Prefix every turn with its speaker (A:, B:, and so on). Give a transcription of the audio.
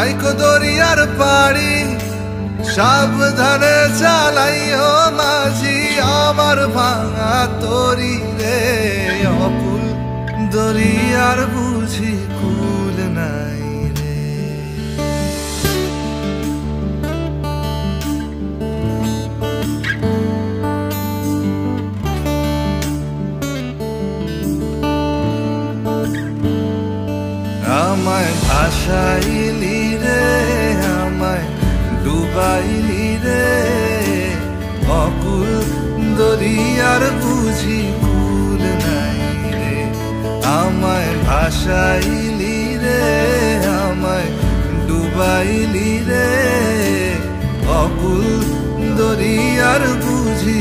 A: রাইখো দরিয়ার পাড়ি সাবধানে চালাইও মাঝি আমার ভাঙা তরি রে অকুল দরিয়ার বুঝি কুল নাই রে। আমায় ভাসাইলি রে আমায় ডুবাইলি রে অকুল দরিয়ার বুঝি কুল নাই রে। আমায় ভাসাইলি রে আমায় ডুবাইলি রে অকুল দরিয়ার বুঝি